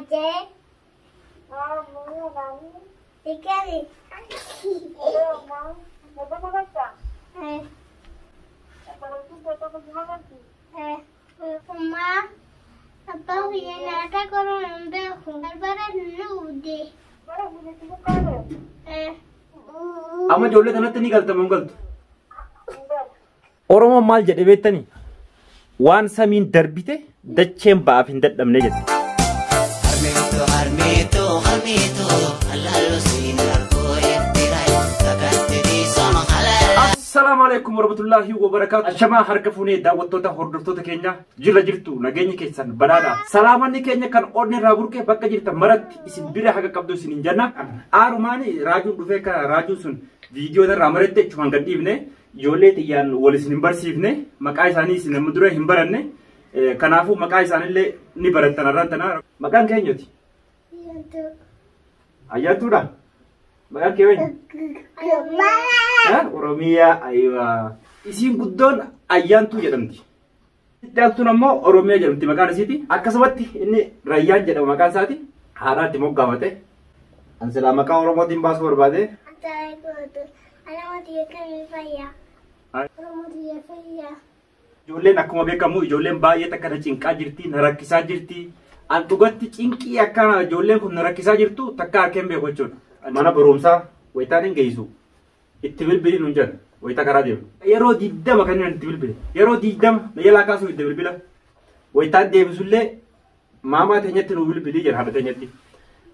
aja. Dikali. Uma apa punya nada kalau nambah barbaran nude. Amma ijoollee kanatti ni galta moo hin galtu? Oromoon maal jedhe beektanii? Waan samiin darbite dacheen ba'aaf hin dadhabne jedhe. Assalamu alaikum warahmatullahi wabarakatuh. Shamaa harka fuunee daawwattoota hordoftoota keenya jira jirtu nageenyi keessan badhaadha. Salaamanni keenya kan onnee irraa burqee bakka jirtan maratti isin bira haga qabdu isin hin janna. Aarumaani raajuun dhufee kana raajuun sun viidiyoo irraa marette jechuun gad dhiifne ijoollee xiyyaan wal isin hin barsiifne maqaa isaanii isin amma dura hin baranne kanaafuu maqaa isaaniillee ni barattan irraan tana maqaan keenyati. Ayyaatuudha. Maqaan kee wayni? Oromiyaa aywa. Isiin guddoon ayyaantuu jedhamti. Iddaaltuun ammoo Oromiyaa jedhamti maqaan isiiti. Akkasumatti inni Rayyaan jedhama maqaan isaati. Haadhaatti moggaafate. Ansilaa maqaa Oromootiin baasuu barbaade. Ijoolleen akkuma beekamu ijoolleen baay'ee akkana cinqaa jirti, na rakkisaa jirti. An dhugatti cinqii akkana ijoolleen kun na rakkisaa jirtu takka harkeen beeku jechuudha. Mana barumsaa wayitaan hin geessu. Itti bilbilii nuun jedhan wayita karaa deemu. Yeroo 20 kan itti bilbile. Yeroo 20 na jalaa kaasuu itti bilbila. Wayitaan deebisullee maamaa teenyatti nu bilbilii jedha haadha teenyatti.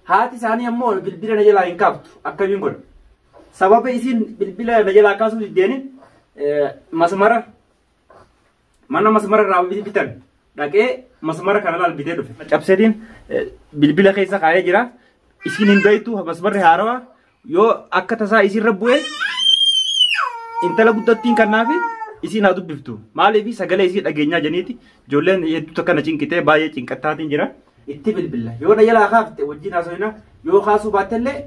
Haati isaanii ammoo bilbila na jalaa hin kaaftu akkamiin godha. Sababa isiin bilbila na jalaa kaasuu diddeenin masmara mana masmara irraa bitan dhaqee masmara kana laal bitee dhufe. Cabseetiin bilbila keessa kaa'ee jira. Isiin hin beektu masmarri haarawaa yoo akka tasaa isiirra bu'ee intala guddattiin kannaafi isiin haa dubbiftu. Maaliif sagalee isii dhageenyaa jeniiti ijoolleen hedduutu akkana cinqitee baay'ee cinqattaatiin jira. Itti bilbila yoo na jalaa kaafte wajjin haasofina yoo kaasuu baattellee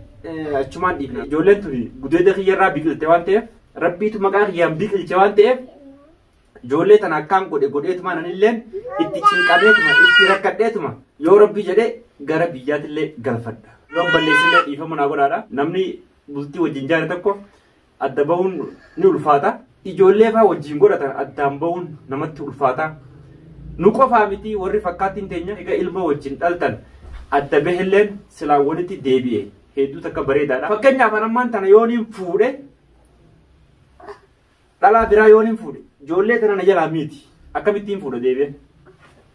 achumaan dhiifna. Ijoolleen tuni gudeeda kiyyarraa biqilte waan ta'eef rabbiitu maqaa kiyyaan biqilche waan ta'eef ijoollee tana akkaan godheetuma nanilleen itti cinqameetuma itti rakkadheetuma yoo rabbii jedhee gara biyyaatillee galfadha. Yoo balleessillee dhiifamu naa godhaadha. Namni bultii wajjin jaare tokko adda bahuun ni ulfaata. Ijoollee fa'aa wajjin godhatan addaan bahuun namatti ulfaata. Nu qofaa miti warri fakkaattiin teenya egaa ilma wajjin dhaltan adda bahelleen silaawwanitti deebi'e hedduu takka bareedaadha. Fakkeenyaaf ammaan tana yooniin fuudhe dhalaa biraa yooniin fuudhe ijoollee tana na jalaa miti akkamittiin fuudha deebi'e.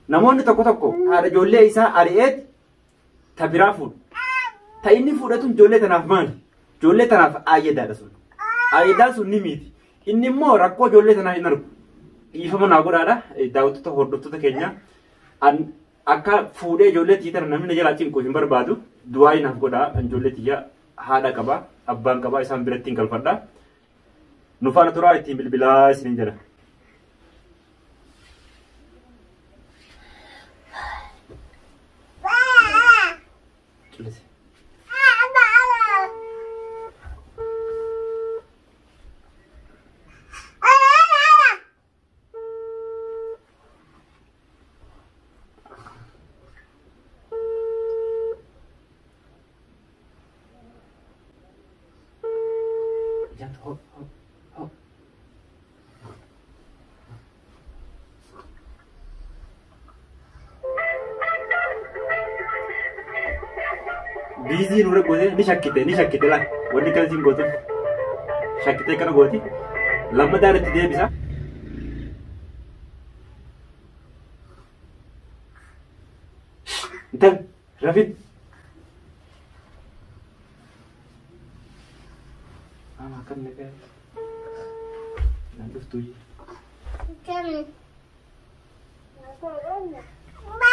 Namoonni tokko tokko haadha ijoollee isaa ari'eet ta biraa fuudha. Ta inni fuudhatuun ijoollee tanaaf maali? Ijoollee tanaaf aayyedaadha sun. Aayyedaan sun ni miti. Inni immoo rakkoo ijoollee tanaa hin argu. Dhiifama naa godhaadha. Daawwattoota hordoftoota keenya akka fuudhee ijoollee tiyya tana namni na jalaa cinquu hin barbaadu. Du'aa naaf godhaa. Ijoollee tiyya haadha qaba, abbaan qaba, isaan biratti hin galfadha. Nu faana turaa ittiin bilbilaa isiniin jedha. Busy nure gote ni shakkite la wanni kan sin gotu shakkite kana goti lamma daaratti deebisa intan rafid ama kan ne kai nan duftu yi kan na ko ronne ba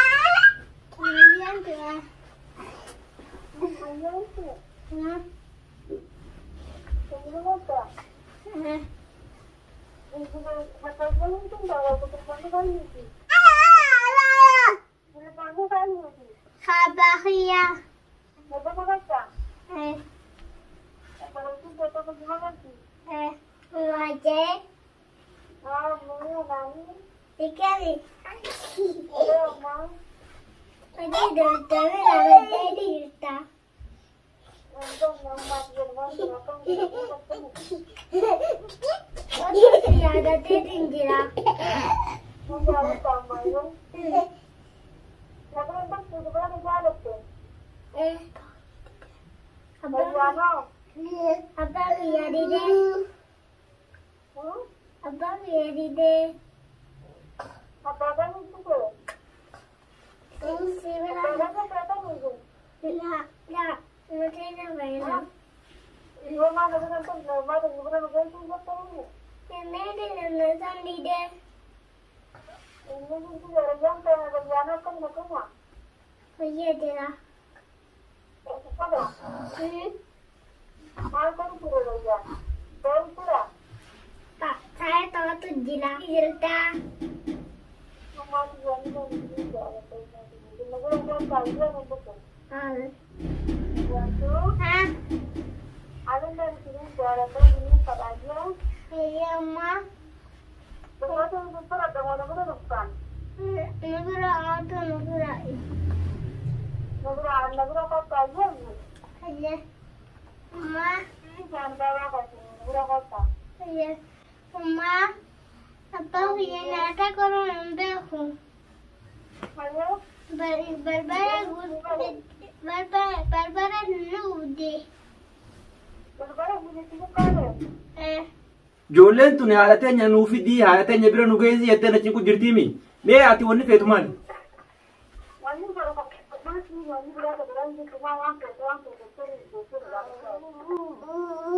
Jolen tu ne halatenya nufi di halatenya bira nugezi yatena chinku jirtimi. Me ati wonni fetu mali.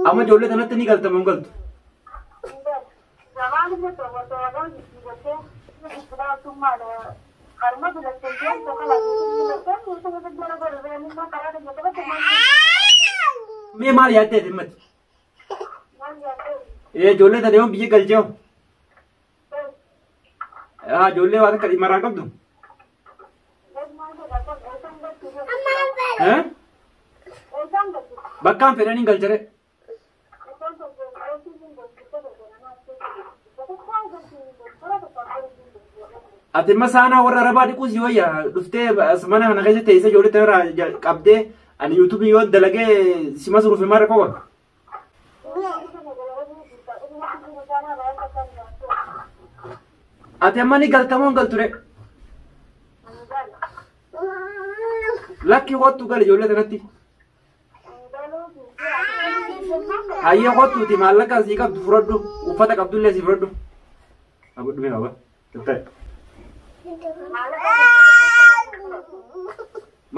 Ama jolle tanatti ni galta mangaltu. Me mal yatte dimmat. Jolle tane on biye galcheo. Jolle waata kadi mara qabdu. Bakkaan fedhanii galchare. Ati masaana warra arabaa dhiquu si wayya dhuftee mana kana keessa teessee ijoollee tanarraa qabdee ani yuutuubii yoo dalagee si masuruuf maara qofa. Ati amma ni galtamoo hin galture. Lakki kottu gali ijoollee tanatti. Hayyee kottuuti maallaqa sii qabdu fudhadhu uffata qabdullee sii fudhadhu. Abudhu mee qaba. Tattaa'e.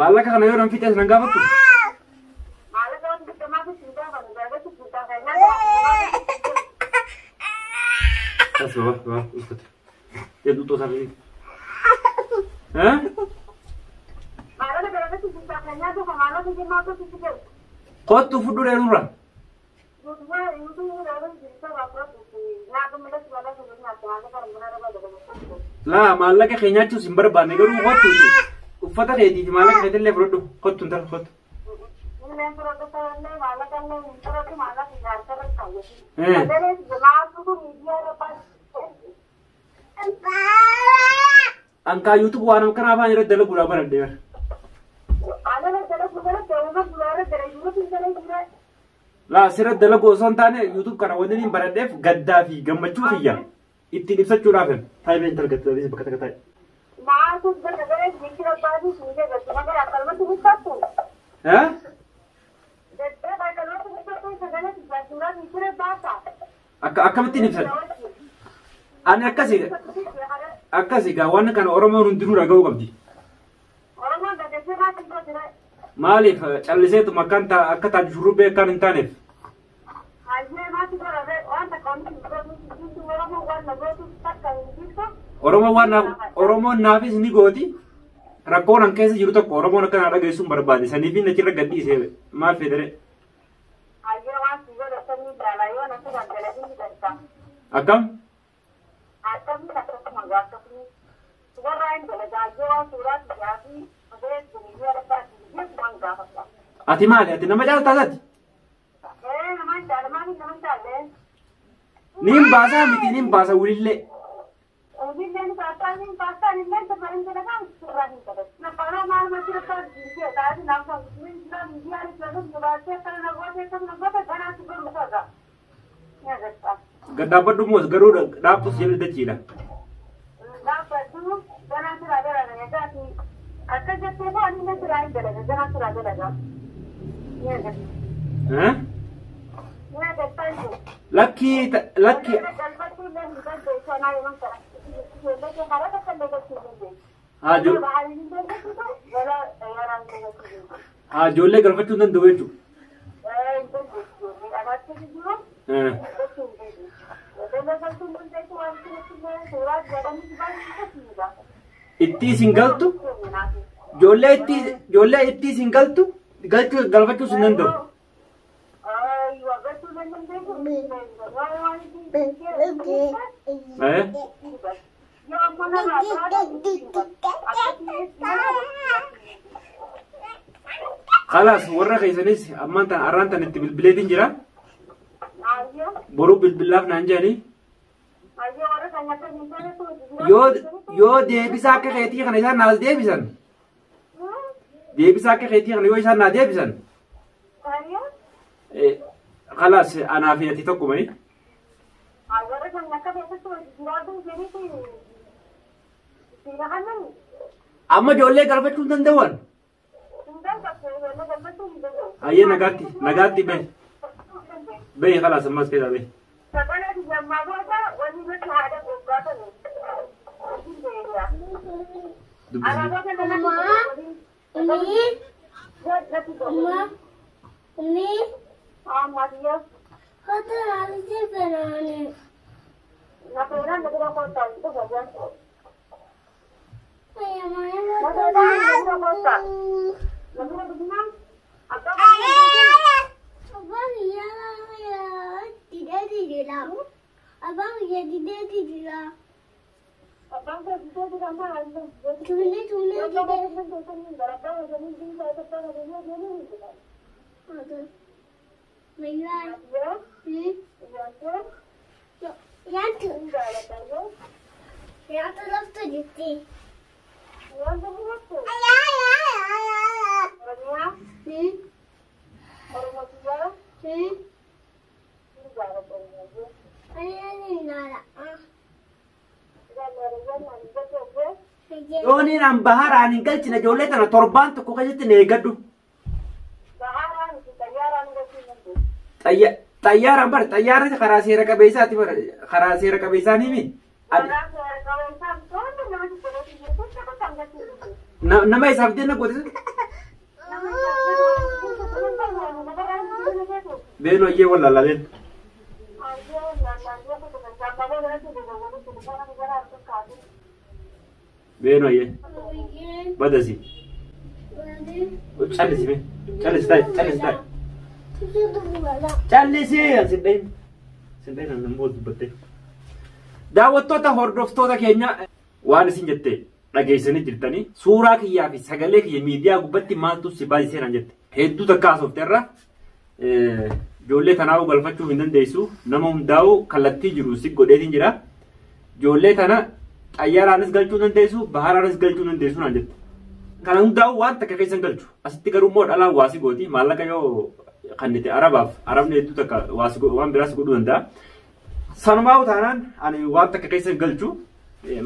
Maallaqa kana yoo nan fixees nan gaafattu. Tas baba uffata. Jedhu too sabii. Kottu fudhu dheerurra. Laa maallaqa keenyaachuus hin barbaanne garuu kottuuti. Uffata keetii fi maallaqa keetillee fudhadhu. Kottu hin talu kottu. Ankaa YouTube waan kana afaan irratti dalaguudhaaf baradhee. Laa sirratti dalaguu osoo hin taane YouTube kana wanti inni baradheef gaddaa fi gammachuu kiyya ittiin ibsachuudhaaf taa'ee hin argatte bakka takka taa'e. Akkamittiin ibsan? Ani akkasii gaa waan kana Oromoon hundinuu dhaga'uu qabdi. Maaliif calliseetuma akka taatu shurrubbee akkaan hin taaneef? Oromoon naafis ni gooti. Rakkoon an keessa jiru tokko Oromoon akka naa dhageessu hin barbaade. Saniif inni achirra gadhiisee maal federe? Akkam? Ati maali? Ati nama jaalataati? Nin baasaa miti nin baasa wulillee. Gaddaabadhu moos garuu dhaabtus jedhe dachiidha. Lakki ijoollee galfachuu hin danda'u jechuudha. Itti isin galtu ijoollee itti isin galtu galfachuus hin danda'u. Khalas warra keessanis ammaan tan arraan tan itti bilbileetiin jira. Boruu bilbilaaf naan jedhani. Yoo deebisaa akka keetii kana isaan naas deebisan. Deebisaa akka keetii kana yoo isaan naa deebisan. Khalas anaa fi ati tokkuma. Amma ijoollee galfachuu hin danda'an. Ayyee nagaatti bahe. Bahe khalas ammas keessa bahe. Yooniin an baharaan hin galchine ijoollee tana torbaan tokko keessatti na eeggadhu. Xayyaaraan bar xayyaarri karaa seera qabeessaati bar karaa seera qabeessaanii mi? Nama isaaf deemna goote. Beenoo iyyee wallaaleen. Beenoo iyyee. Badasi. Callisi mee. Callisi taa'e. Callisi sindeen nan nammoo dubbatte. Daawwattoota hordoftoota keenya waan isin jette dhageessanii jirtanii suuraa kiyyaa fi sagalee kiyya miidiyaa gubbatti maaltu si baay'isee naan jette. Hedduu takka haasofteerra ijoollee tanaa'uu galfachuu hin dandeessu nama hundaa'uu kallattii jiru si godheetiin jira. Ijoollee tana xayyaaraanis galchuu dandeessu baharaanis galchuu dandeessu naan jette. Kana hundaa'uu waan takka keessan galchu asitti garuu immoo dhalaan waasi gooti maallaqa yoo kannite arabaaf arabni hedduu takka waan biraas godhuu danda'a. Sanumaa utaanaan ani waan takka keessan galchu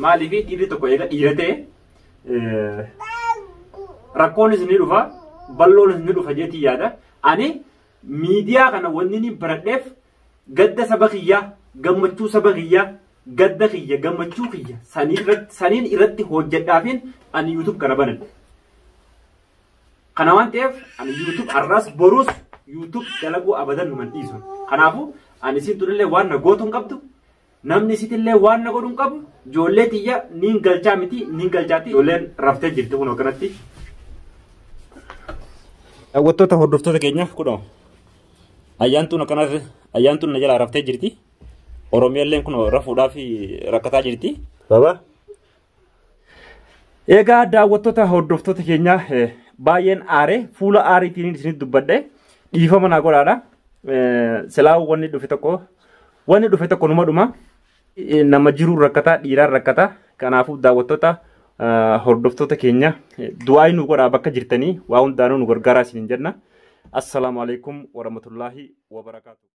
maaliif dhiirri tokko eega dhiira ta'e rakkoonis ni dhufa bal'oonis ni dhufa jeetii yaada. Ani miidiyaa kana wanni ni baradheef gadda saba kiyyaa gammachuu saba kiyyaa gadda kiyya gammachuu kiyya saniin irratti hojjedhaafiin ani YouTube kana banadhe. Kana waan ta'eef ani YouTube arraas boruus YouTube dalaguu abadan numan dhiisu. Kanaafuu ani isin turellee waan na gootu hin qabdu namni isitillee waan na godhu hin qabu ijoollee tiyya niin galchaa miti niin galchaatti ijoolleen raftee jirti kun kanatti. Daawwattoota hordoftoota keenya kunoo ayyaantuun akkanatti ayyaantuun na jalaa raftee jirti. Oromiyaalleen kun rafuudhaaf rakkataa jirti. Baba. Egaa daawwattoota hordoftoota keenya baay'een aare fuula aariitiin isin dubbadhe dhiifama naa godhaadha. Silaa wanni dhufe tokko numa dhuma nama jiru rakkataa dhiiraan rakkataa kanaafuu daawwattoota hordoftoota keenya du'aa nu godhaa bakka jirtanii waa hundaanuu nu gargaaraa isin jenna. Assalamu alaikum warahmatullahi wabarakatuh.